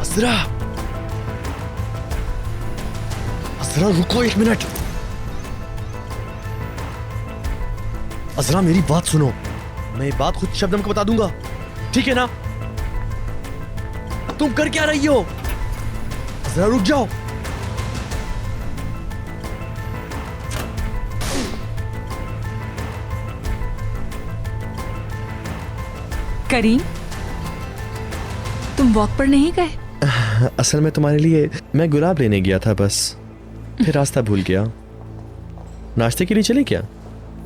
असरा, असरा रुको एक मिनट। असरा मेरी बात सुनो, मैं ये बात खुद शबनम को बता दूंगा, ठीक है ना? तुम कर क्या रही हो? असरा रुक जाओ। करीम, तुम वॉक पर नहीं गए? असल में तुम्हारे लिए मैं गुलाब लेने गया था, बस फिर रास्ता भूल गया। नाश्ते के लिए चले क्या?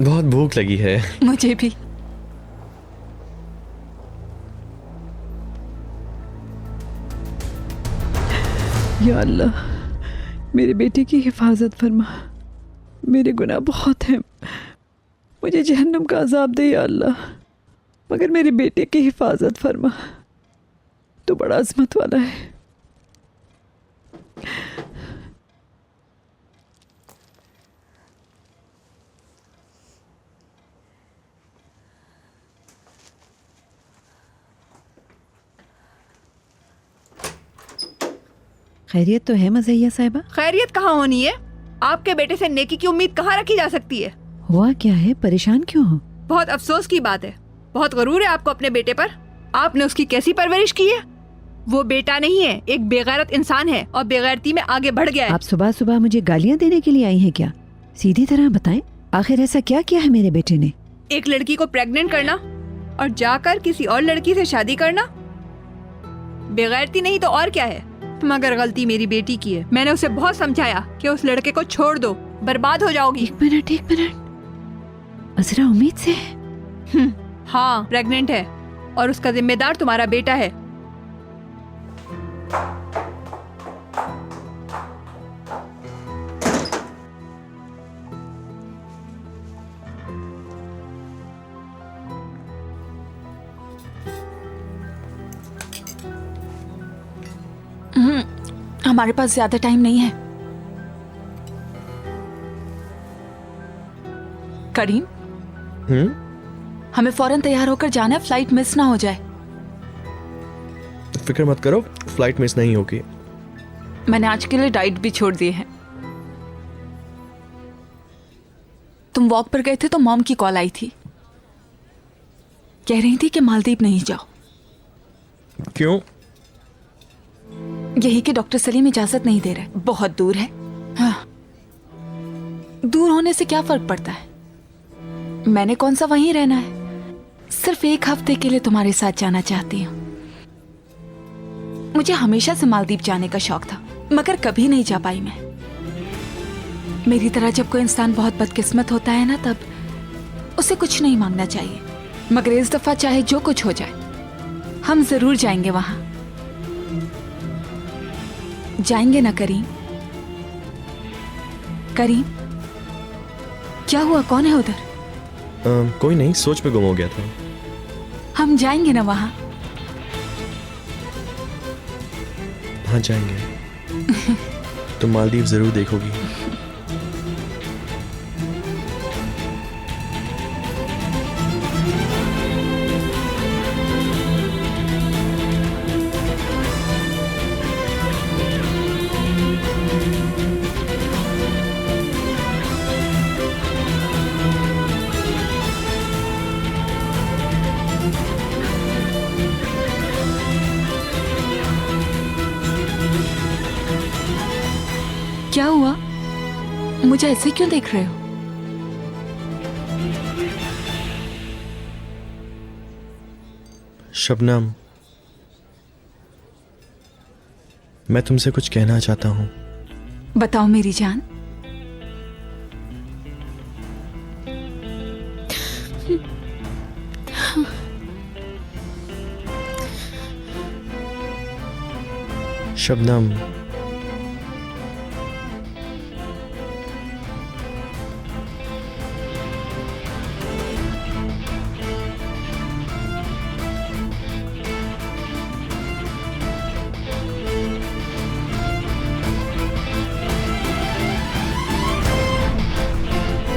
बहुत भूख लगी है। मुझे भी। या अल्लाह, मेरे बेटे की हिफाजत फरमा। मेरे गुनाह बहुत हैं, मुझे जहन्नम का अजाब दे या अल्लाह, मगर मेरे बेटे की हिफाजत फरमा। तो बड़ा अजमत वाला है। खैरियत तो है मज़हिया साहिबा? खैरियत कहाँ होनी है? आपके बेटे से नेकी की उम्मीद कहाँ रखी जा सकती है? हुआ क्या है? परेशान क्यों हो? बहुत अफसोस की बात है, बहुत गरूर है आपको अपने बेटे पर। आपने उसकी कैसी परवरिश की है? वो बेटा नहीं है, एक बेगैरत इंसान है और बेगैरती में आगे बढ़ गया है। आप सुबह सुबह मुझे गालियाँ देने के लिए आई हैं क्या? सीधी तरह बताएं, आखिर ऐसा क्या किया है मेरे बेटे ने? एक लड़की को प्रेग्नेंट करना और जाकर किसी और लड़की से शादी करना बेगैरती नहीं तो और क्या है? मगर गलती मेरी बेटी की है। मैंने उसे बहुत समझाया कि उस लड़के को छोड़ दो, बर्बाद हो जाओगी। एक मिनट, असरा उम्मीद से है? हाँ, प्रेग्नेंट है और उसका जिम्मेदार तुम्हारा बेटा है। हमारे पास ज्यादा टाइम नहीं है। करीम, हमें फौरन तैयार होकर जाना है, फ्लाइट मिस ना हो जाए। फिक्र मत करो, फ्लाइट मिस नहीं होगी। मैंने आज के लिए डाइट भी छोड़ दी है। तुम वॉक पर गए थे तो मॉम की कॉल आई थी, कह रही थी कि मालदीव नहीं जाओ। क्यों? यही कि डॉक्टर सलीम इजाजत नहीं दे रहे, बहुत दूर है। हाँ, दूर होने से क्या फर्क पड़ता है? मैंने कौन सा वहीं रहना है? सिर्फ एक हफ्ते के लिए तुम्हारे साथ जाना चाहती हूँ। मुझे हमेशा से मालदीव जाने का शौक था, मगर कभी नहीं जा पाई मैं। मेरी तरह जब कोई इंसान बहुत बदकिस्मत होता है ना, तब उसे कुछ नहीं मांगना चाहिए। मगर इस दफा चाहे जो कुछ हो जाए, हम जरूर जाएंगे वहां। जाएंगे ना करीम? करीम, क्या हुआ? कौन है उधर? कोई नहीं, सोच में गुम हो गया था। हम जाएंगे ना वहां? हाँ जाएंगे। तुम मालदीव जरूर देखोगी। क्या हुआ? मुझे ऐसे क्यों देख रहे हो? शबनम, मैं तुमसे कुछ कहना चाहता हूँ। बताओ मेरी जान। शबनम,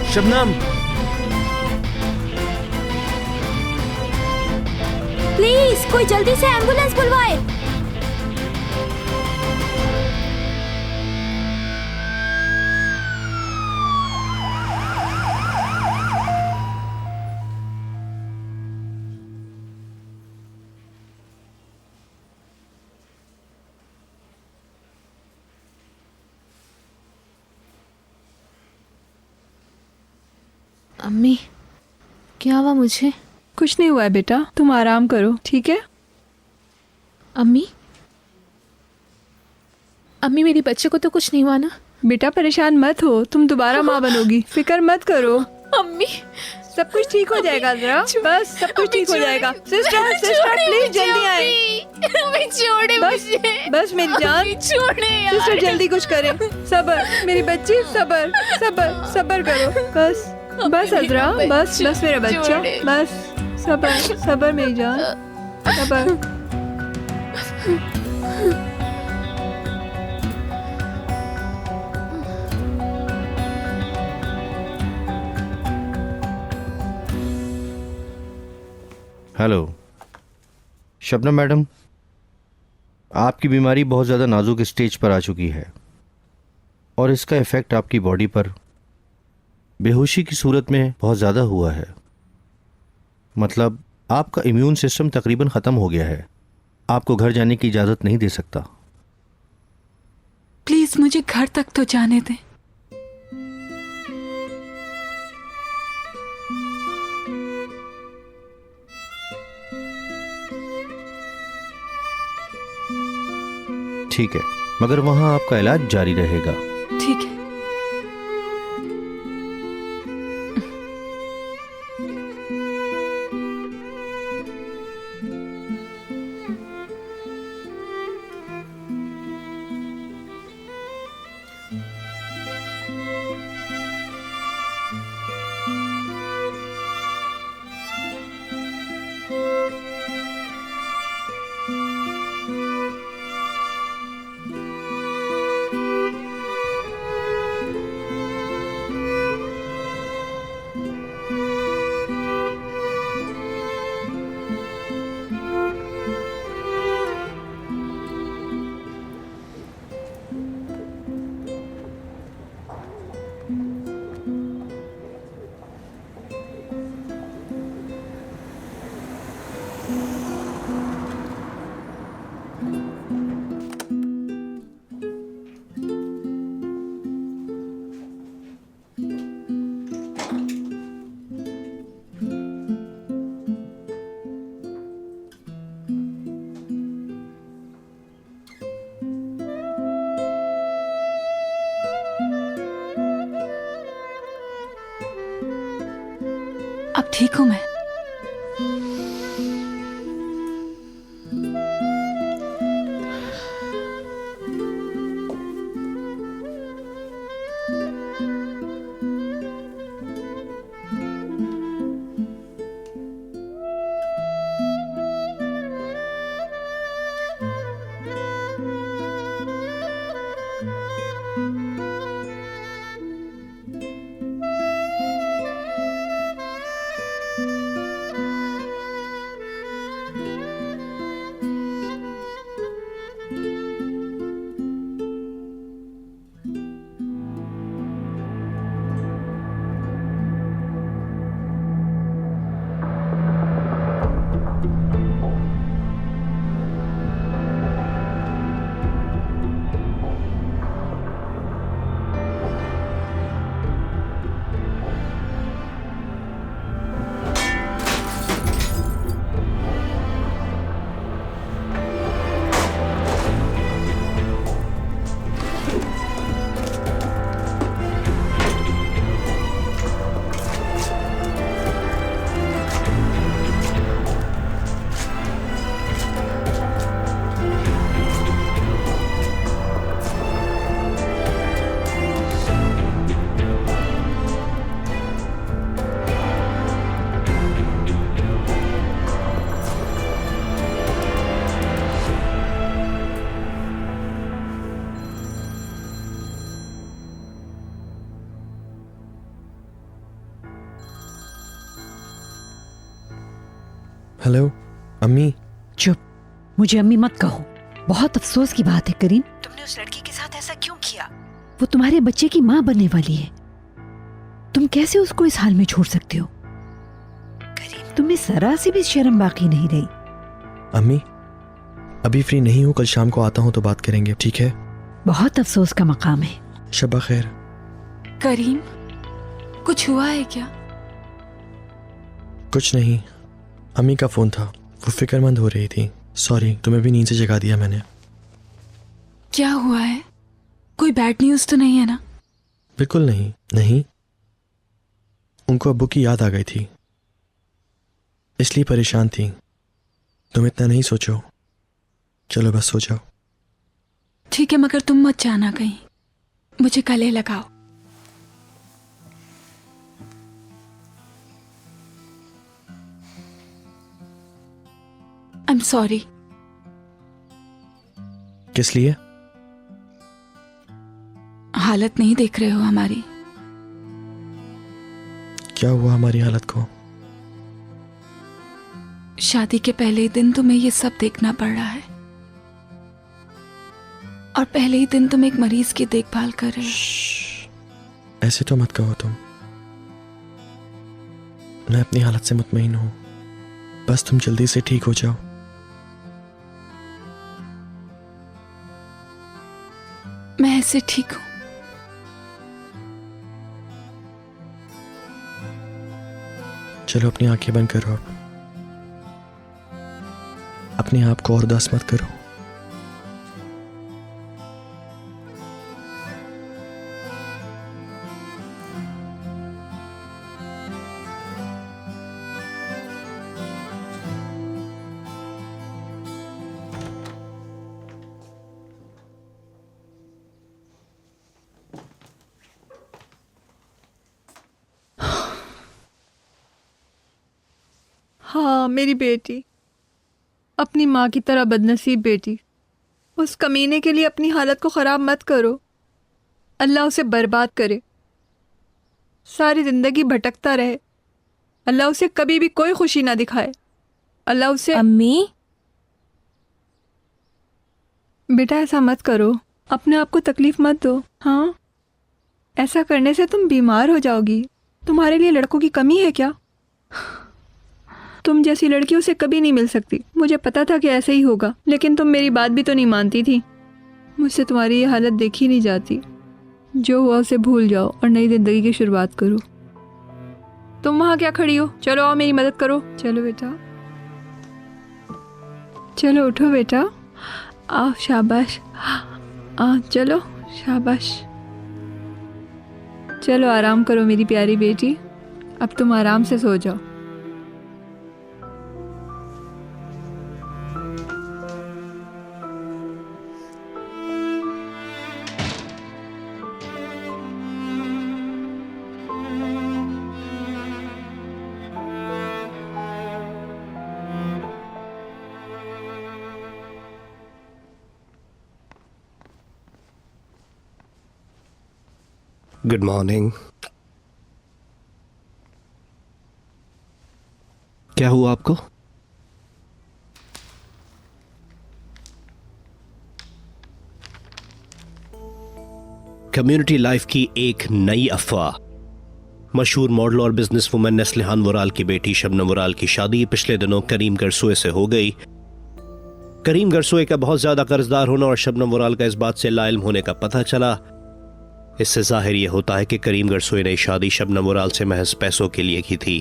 शबनम, प्लीज कोई जल्दी से एम्बुलेंस बुलवाए। अम्मी क्या हुआ मुझे? कुछ नहीं हुआ है बेटा, तुम आराम करो, ठीक है? अम्मी अम्मी मेरी बच्चे को तो कुछ नहीं हुआ ना? बेटा परेशान मत हो, तुम दोबारा माँ बनोगी, फिक्र मत करो, अम्मी सब कुछ ठीक हो जाएगा। जरा बस सब कुछ ठीक हो जाएगा। सिस्टर सिस्टर प्लीज जल्दी आए। छोड़े बस बस मेरी जान, सिस्टर जल्दी कुछ करें। सबर मेरी बच्ची, सबर सबर सबर करो। बस बस अजरा, बस बस मेरा बच्चा, बस सबर सबर मेरी जान, सबर। हेलो शबनम मैडम, आपकी बीमारी बहुत ज़्यादा नाजुक स्टेज पर आ चुकी है और इसका इफ़ेक्ट आपकी बॉडी पर बेहोशी की सूरत में बहुत ज़्यादा हुआ है। मतलब आपका इम्यून सिस्टम तकरीबन ख़त्म हो गया है। आपको घर जाने की इजाज़त नहीं दे सकता। प्लीज मुझे घर तक तो जाने दें। ठीक है, मगर वहाँ आपका इलाज जारी रहेगा। ठीक है। अब ठीक हूं मैं। हेलो अम्मी। चुप, मुझे अम्मी मत कहो। बहुत अफसोस की बात है करीम, तुमने उस लड़की के साथ ऐसा क्यों किया? वो तुम्हारे बच्चे की माँ बनने वाली है। तुम कैसे उसको इस हाल में छोड़ सकते हो? करीम, तुम्हें जरा सी भी शर्म बाकी नहीं रही। अम्मी अभी फ्री नहीं हूँ, कल शाम को आता हूँ तो बात करेंगे, ठीक है? बहुत अफसोस का मकाम है। शब्बा खैर। करीम, कुछ हुआ है क्या? कुछ नहीं, अम्मी का फ़ोन था, वो फिक्रमंद हो रही थी। सॉरी, तुम्हें भी नींद से जगा दिया मैंने। क्या हुआ है? कोई बैड न्यूज़ तो नहीं है ना? बिल्कुल नहीं, नहीं। उनको अब्बू की याद आ गई थी, इसलिए परेशान थी। तुम इतना नहीं सोचो, चलो बस सो जाओ। ठीक है, मगर तुम मत जाना कहीं, मुझे गले लगाओ। I am sorry. किस लिए? हालत नहीं देख रहे हो हमारी? क्या हुआ हमारी हालत को? शादी के पहले दिन तुम्हें ये सब देखना पड़ रहा है, और पहले ही दिन तुम एक मरीज की देखभाल कर रहे हो। ऐसे तो मत कहो तुम। मैं अपनी हालत से मुतमईन हूं, बस तुम जल्दी से ठीक हो जाओ। मैं ऐसे ठीक हूं। चलो अपनी आंखें बंद करो अब। अपने आप को और उदास मत करो। हाँ, मेरी बेटी, अपनी माँ की तरह बदनसीब बेटी। उस कमीने के लिए अपनी हालत को ख़राब मत करो। अल्लाह उसे बर्बाद करे, सारी ज़िंदगी भटकता रहे। अल्लाह उसे कभी भी कोई खुशी ना दिखाए। अल्लाह उसे... अम्मी, बेटा ऐसा मत करो, अपने आप को तकलीफ़ मत दो। हाँ, ऐसा करने से तुम बीमार हो जाओगी। तुम्हारे लिए लड़कों की कमी है क्या? तुम जैसी लड़की उसे कभी नहीं मिल सकती। मुझे पता था कि ऐसे ही होगा, लेकिन तुम मेरी बात भी तो नहीं मानती थी। मुझसे तुम्हारी ये हालत देखी नहीं जाती। जो हुआ उसे भूल जाओ और नई ज़िंदगी की शुरुआत करो। तुम वहाँ क्या खड़ी हो? चलो आओ, मेरी मदद करो। चलो बेटा, चलो उठो बेटा, आओ, शाबाश। चलो, शाबाश। चलो आराम करो मेरी प्यारी बेटी, अब तुम आराम से सो जाओ। Good morning. क्या हुआ आपको? कम्युनिटी लाइफ की एक नई अफवाह। मशहूर मॉडल और बिजनेस वुमन नेस्लिहान वुराल की बेटी शबनम वुराल की शादी पिछले दिनों करीम गरसोए से हो गई। करीम गरसोए का बहुत ज्यादा कर्जदार होना और शबनम वुराल का इस बात से लाइल्म होने का पता चला। इससे जाहिर यह होता है कि करीम गरसोए ने शादी शबनम वुराल से महज पैसों के लिए की थी।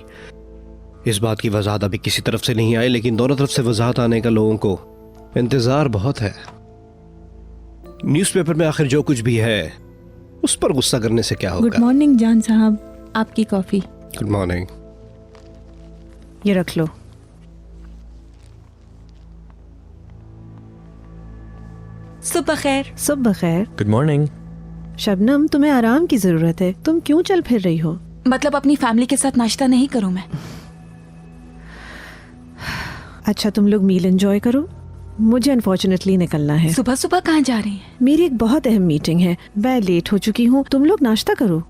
इस बात की वजाहत अभी किसी तरफ से नहीं आई, लेकिन दोनों तरफ से वजाहत आने का लोगों को इंतजार बहुत है। न्यूज़पेपर में आखिर जो कुछ भी है उस पर गुस्सा करने से क्या होगा। गुड मॉर्निंग जान साहब, आपकी कॉफी। Good morning. ये रख लो। सुबह खैर। सुबह खैर। Good morning. शबनम, तुम्हें आराम की जरूरत है, तुम क्यों चल फिर रही हो? मतलब अपनी फैमिली के साथ नाश्ता नहीं करूं मैं? अच्छा, तुम लोग मील एंजॉय करो, मुझे अनफॉर्चुनेटली निकलना है। सुबह सुबह कहाँ जा रही हैं? मेरी एक बहुत अहम मीटिंग है, मैं लेट हो चुकी हूँ। तुम लोग नाश्ता करो,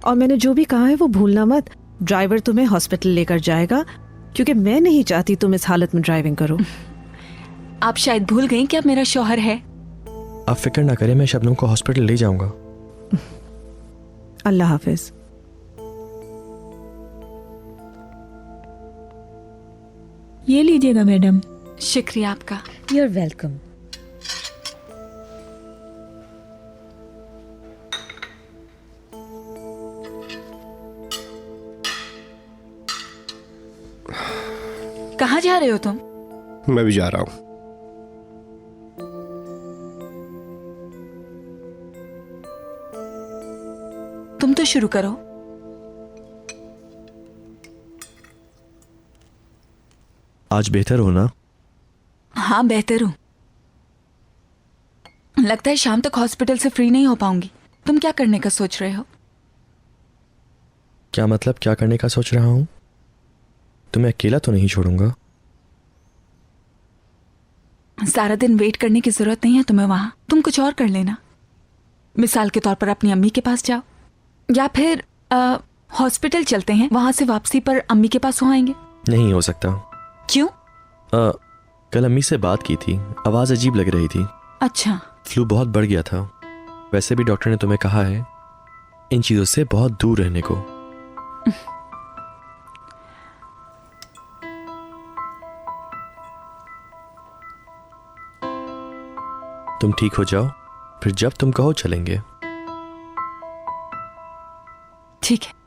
और मैंने जो भी कहा है वो भूलना मत। ड्राइवर तुम्हें हॉस्पिटल लेकर जाएगा, क्योंकि मैं नहीं चाहती तुम इस हालत में ड्राइविंग करो। आप शायद भूल गई कि अब मेरा शौहर है। आप फिक्र ना करें, मैं शबनम को हॉस्पिटल ले जाऊंगा। अल्लाह हाफिज। ये लीजिएगा मैडम। शुक्रिया आपका। You are welcome. कहाँ जा रहे हो तुम? मैं भी जा रहा हूं। तुम तो शुरू करो। आज बेहतर हो ना? हाँ, बेहतर हूँ। लगता है शाम तक हॉस्पिटल से फ्री नहीं हो पाऊंगी। तुम क्या करने का सोच रहे हो? क्या मतलब क्या करने का सोच रहा हूं? तुम्हें अकेला तो नहीं छोड़ूंगा। सारा दिन वेट करने की जरूरत नहीं है तुम्हें वहां। तुम कुछ और कर लेना। मिसाल के तौर पर अपनी अम्मी के पास जाओ, या फिर हॉस्पिटल चलते हैं, वहां से वापसी पर अम्मी के पास हो आएंगे। नहीं हो सकता। क्यों? कल अम्मी से बात की थी, आवाज अजीब लग रही थी। अच्छा। फ्लू बहुत बढ़ गया था। वैसे भी डॉक्टर ने तुम्हें कहा है इन चीजों से बहुत दूर रहने को। तुम ठीक हो जाओ, फिर जब तुम कहो चलेंगे। ठीक है।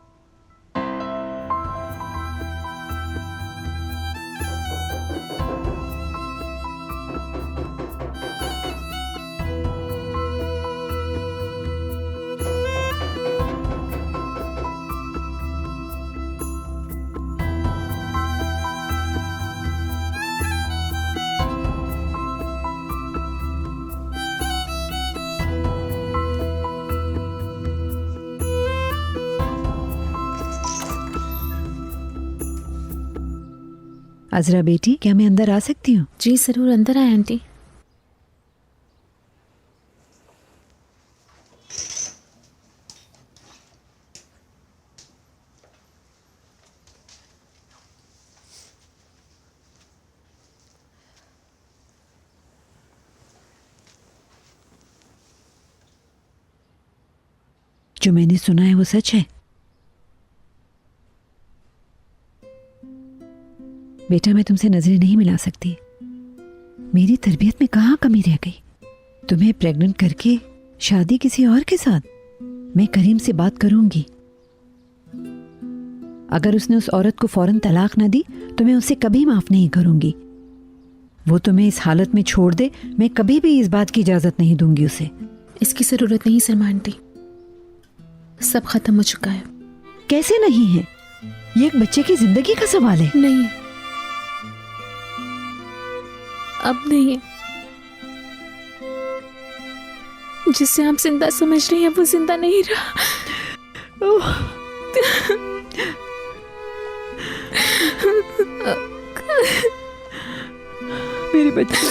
अजरा बेटी, क्या मैं अंदर आ सकती हूँ? जी ज़रूर, अंदर आए आंटी। जो मैंने सुना है वो सच है? बेटा, मैं तुमसे नजरें नहीं मिला सकती। मेरी तरबियत में कहाँ कमी रह गई? तुम्हें प्रेग्नेंट करके शादी किसी और के साथ? मैं करीम से बात करूंगी। अगर उसने उस औरत को फौरन तलाक ना दी तो मैं उसे कभी माफ नहीं करूंगी। वो तुम्हें इस हालत में छोड़ दे, मैं कभी भी इस बात की इजाजत नहीं दूंगी उसे। इसकी ज़रूरत नहीं सलमा आंटी, सब खत्म हो चुका है। कैसे नहीं है? ये एक बच्चे की जिंदगी का सवाल है। नहीं, अब नहीं। जिसे आप जिंदा समझ रही हैं वो जिंदा नहीं रहा। मेरी बच्ची।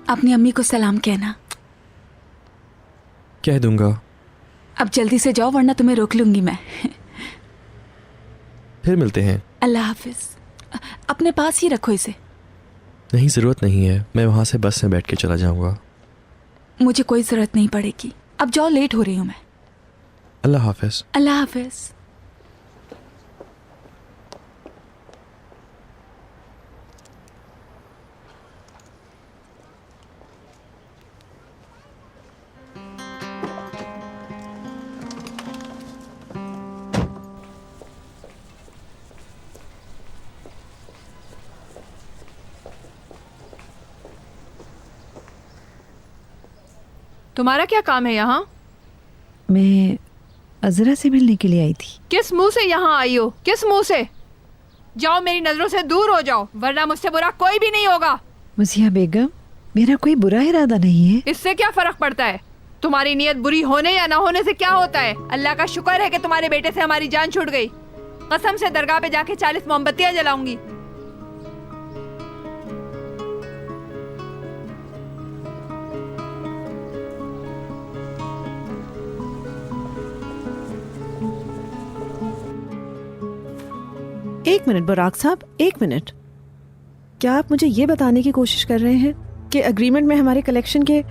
अपनी अम्मी को सलाम कहना। कह दूंगा। अब जल्दी से जाओ वरना तुम्हें रोक लूंगी मैं। फिर मिलते हैं। अल्लाह हाफिज। अपने पास ही रखो इसे। नहीं, जरूरत नहीं है। मैं वहां से बस में बैठ के चला जाऊंगा। मुझे कोई जरूरत नहीं पड़ेगी। अब जाओ, लेट हो रही हूं मैं। अल्लाह हाफिज। अल्लाह हाफिज। तुम्हारा क्या काम है यहाँ? मैं अजरा से मिलने के लिए आई थी। किस मुंह से यहाँ आई हो? किस मुंह से? जाओ, मेरी नजरों से दूर हो जाओ, वरना मुझसे बुरा कोई भी नहीं होगा। मुझिया बेगम, मेरा कोई बुरा इरादा नहीं है। इससे क्या फर्क पड़ता है? तुम्हारी नीयत बुरी होने या ना होने से क्या होता है? अल्लाह का शुक्र है कि तुम्हारे बेटे से हमारी जान छूट गई। कसम से दरगाह पे जाके 40 मोमबत्तियां जलाऊंगी। एक मिनट बुराक साहब, एक मिनट। क्या आप मुझे ये बताने की कोशिश कर रहे हैं कि एग्रीमेंट में हमारे कलेक्शन के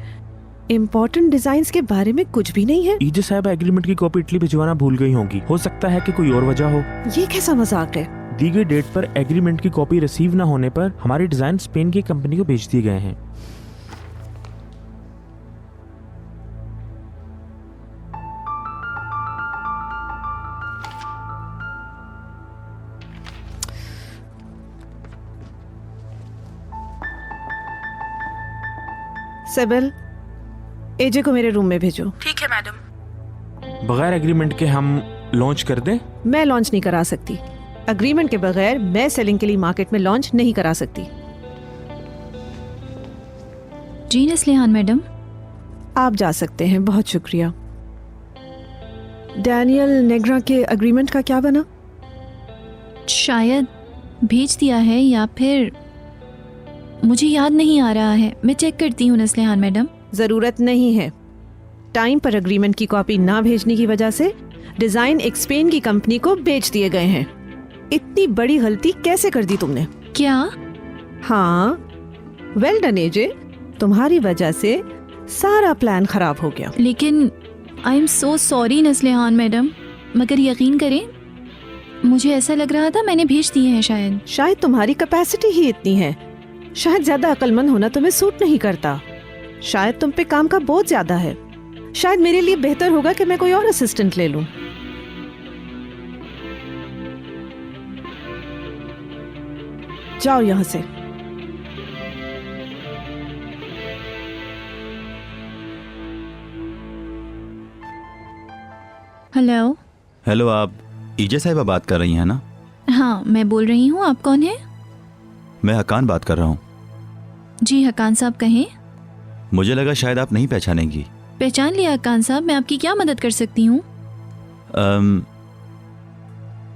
इम्पोर्टेंट डिजाइन्स के बारे में कुछ भी नहीं है? ईजे साहब एग्रीमेंट की कॉपी इटली भिजवाना भूल गई होंगी। हो सकता है कि कोई और वजह हो। ये कैसा मजाक है? दी गई डेट पर एग्रीमेंट की कॉपी रिसीव न होने पर हमारे डिजाइन स्पेन की कंपनी को भेज दिए गए हैं। सेबल, एजे को मेरे रूम में भेजो। ठीक है मैडम। बगैर एग्रीमेंट के हम लॉन्च कर दें? मैं लॉन्च नहीं करा सकती। एग्रीमेंट के बगैर मैं सेलिंग के लिए मार्केट में लॉन्च नहीं करा सकती। जी नस्लिहान मैडम। आप जा सकते हैं, बहुत शुक्रिया। डैनियल नेग्रा के एग्रीमेंट का क्या बना? शायद भेज दिया है या फिर मुझे याद नहीं आ रहा है। मैं चेक करती हूँ नस्लिहान मैडम। जरूरत नहीं है। टाइम पर एग्रीमेंट की कॉपी ना भेजने की वजह से डिजाइन एक स्पेन की कंपनी को बेच दिए गए हैं। इतनी बड़ी गलती कैसे कर दी तुमने? क्या? हाँ, वेल डन एजे। तुम्हारी वजह से सारा प्लान खराब हो गया। लेकिन I am so sorry Naslihan madam, मगर यकीन करें मुझे ऐसा लग रहा था मैंने भेज दिए हैं। शायद तुम्हारी कैपेसिटी ही इतनी है। शायद ज्यादा अक्लमंद होना तुम्हें सूट नहीं करता। शायद तुम पे काम का बोझ ज्यादा है। शायद मेरे लिए बेहतर होगा कि मैं कोई और असिस्टेंट ले लूं। जाओ यहां से। हेलो। हेलो, आप ईजे साहिबा बात कर रही हैं ना? हाँ मैं बोल रही हूँ। आप कौन है? मैं हकान बात कर रहा हूँ। जी हकान साहब कहें। मुझे लगा शायद आप नहीं पहचानेंगी। पहचान लिया हकान साहब। मैं आपकी क्या मदद कर सकती हूँ?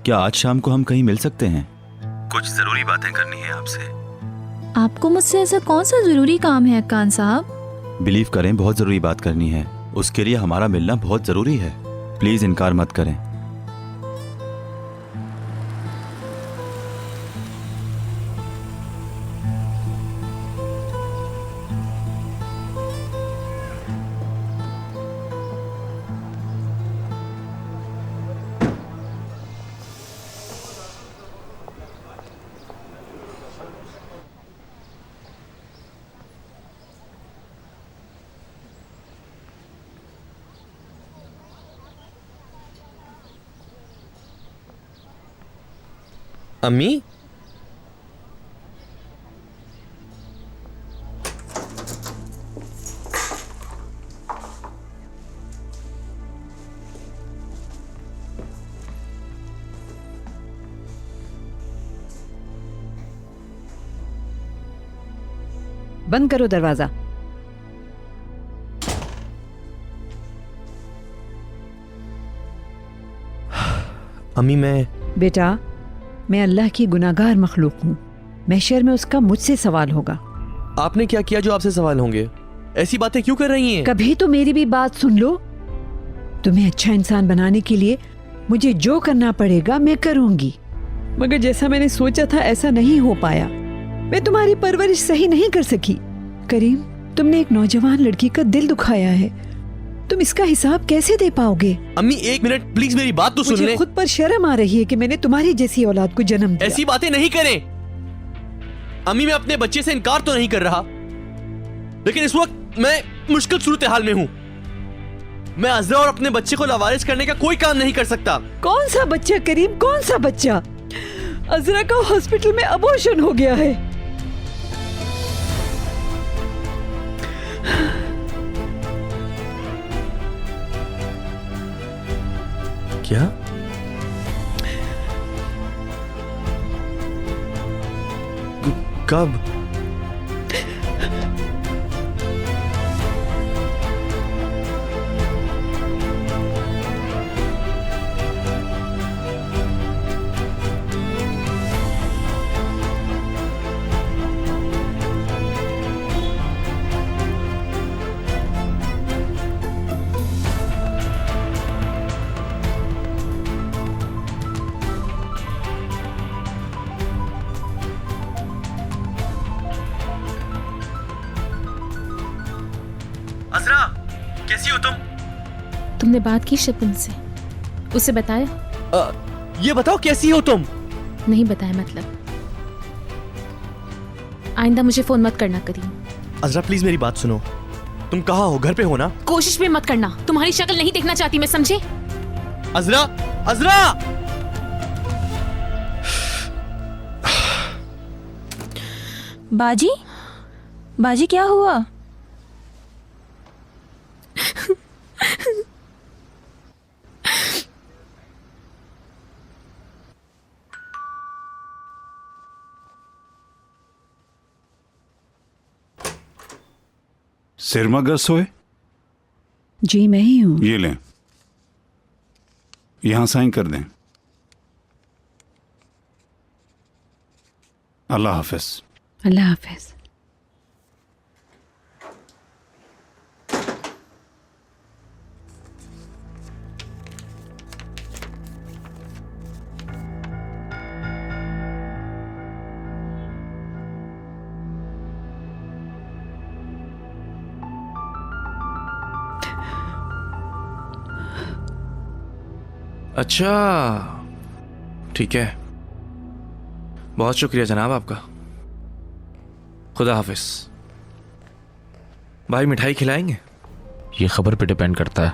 क्या आज शाम को हम कहीं मिल सकते हैं? कुछ जरूरी बातें करनी है आपसे। आपको मुझसे ऐसा कौन सा जरूरी काम है हकान साहब? बिलीव करें, बहुत जरूरी बात करनी है। उसके लिए हमारा मिलना बहुत जरूरी है। प्लीज इनकार मत करें। अम्मी, बंद करो दरवाजा। अम्मी मैं बेटा, मैं अल्लाह की गुनाहगार मखलूक हूँ। महशर में उसका मुझसे सवाल होगा। आपने क्या किया जो आपसे सवाल होंगे? ऐसी बातें क्यों कर रही हैं? कभी तो मेरी भी बात सुन लो। तुम्हें अच्छा इंसान बनाने के लिए मुझे जो करना पड़ेगा मैं करूंगी, मगर जैसा मैंने सोचा था ऐसा नहीं हो पाया। मैं तुम्हारी परवरिश सही नहीं कर सकी। करीम, तुमने एक नौजवान लड़की का दिल दुखाया है। तुम इसका हिसाब कैसे दे पाओगे? अम्मी एक मिनट प्लीज, मेरी बात तो सुन ले। मुझे खुद पर शर्म आ रही है कि मैंने तुम्हारी जैसी औलाद को जन्म दिया। ऐसी बातें नहीं करें अम्मी। मैं अपने बच्चे से इनकार तो नहीं कर रहा, लेकिन इस वक्त मैं मुश्किल सूरत हाल में हूँ। मैं अज़रा और अपने बच्चे को लावारिस करने का कोई काम नहीं कर सकता। कौन सा बच्चा करीम, कौन सा बच्चा? अज़रा का हॉस्पिटल में अबॉर्शन हो गया है। क्या? कब? अज़रा, कैसी हो तुम? तुमने बात की शबनम से? उसे बताया? ये बताओ कैसी हो तुम? नहीं बताया मतलब। आइंदा मुझे फोन मत करना करीम। अज़रा प्लीज मेरी बात सुनो। तुम कहाँ हो? घर पे हो ना? कोशिश भी मत करना। तुम्हारी शक्ल नहीं देखना चाहती मैं, समझे? अज़रा, अज़रा! बाजी, बाजी क्या हुआ? सिरमा गरसोए, जी मैं ही हूँ। ये लें, यहां साइन कर दें। अल्लाह हाफिज। अल्लाह हाफिज। अच्छा, ठीक है, बहुत शुक्रिया जनाब आपका। खुदा हाफिज। भाई मिठाई खिलाएंगे? ये खबर पे डिपेंड करता है।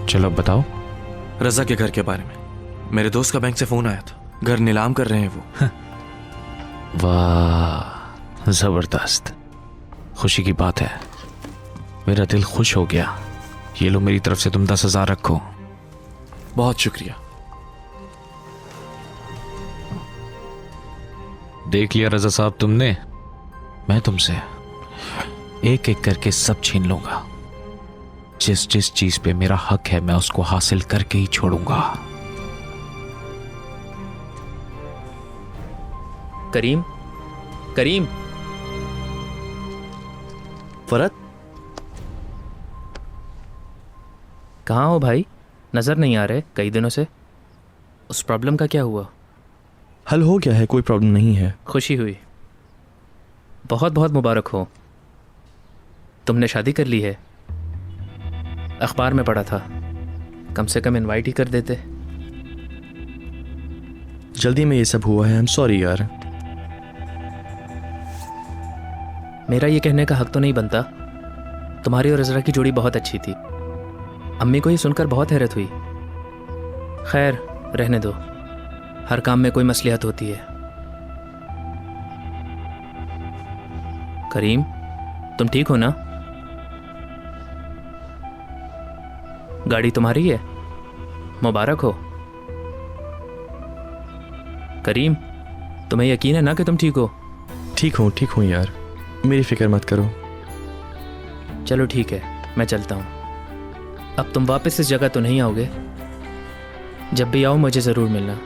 चलो अब बताओ। रजा के घर के बारे में मेरे दोस्त का बैंक से फोन आया था, घर नीलाम कर रहे हैं वो। वाह, जबरदस्त, खुशी की बात है। मेरा दिल खुश हो गया। ये लो, मेरी तरफ से तुम 10,000 रखो। बहुत शुक्रिया। देख लिया रजा साहब तुमने, मैं तुमसे एक एक करके सब छीन लूंगा। जिस जिस चीज पे मेरा हक है मैं उसको हासिल करके ही छोड़ूंगा। करीम, करीम। फरत, कहाँ हो भाई? नज़र नहीं आ रहे कई दिनों से। उस प्रॉब्लम का क्या हुआ? हल हो गया है, कोई प्रॉब्लम नहीं है। खुशी हुई, बहुत बहुत मुबारक हो। तुमने शादी कर ली है? अखबार में पढ़ा था, कम से कम इनवाइट ही कर देते। जल्दी में ये सब हुआ है, आई एम सॉरी यार। मेरा ये कहने का हक तो नहीं बनता। तुम्हारी और इज़रा की जोड़ी बहुत अच्छी थी। अम्मी को ये सुनकर बहुत हैरत हुई। खैर, रहने दो, हर काम में कोई मसलियत होती है। करीम, तुम ठीक हो ना? गाड़ी तुम्हारी है? मुबारक हो। करीम, तुम्हें यकीन है ना कि तुम ठीक हो? ठीक हूँ यार, मेरी फिक्र मत करो। चलो ठीक है, मैं चलता हूँ। अब तुम वापस इस जगह तो नहीं आओगे? जब भी आओ मुझे ज़रूर मिलना।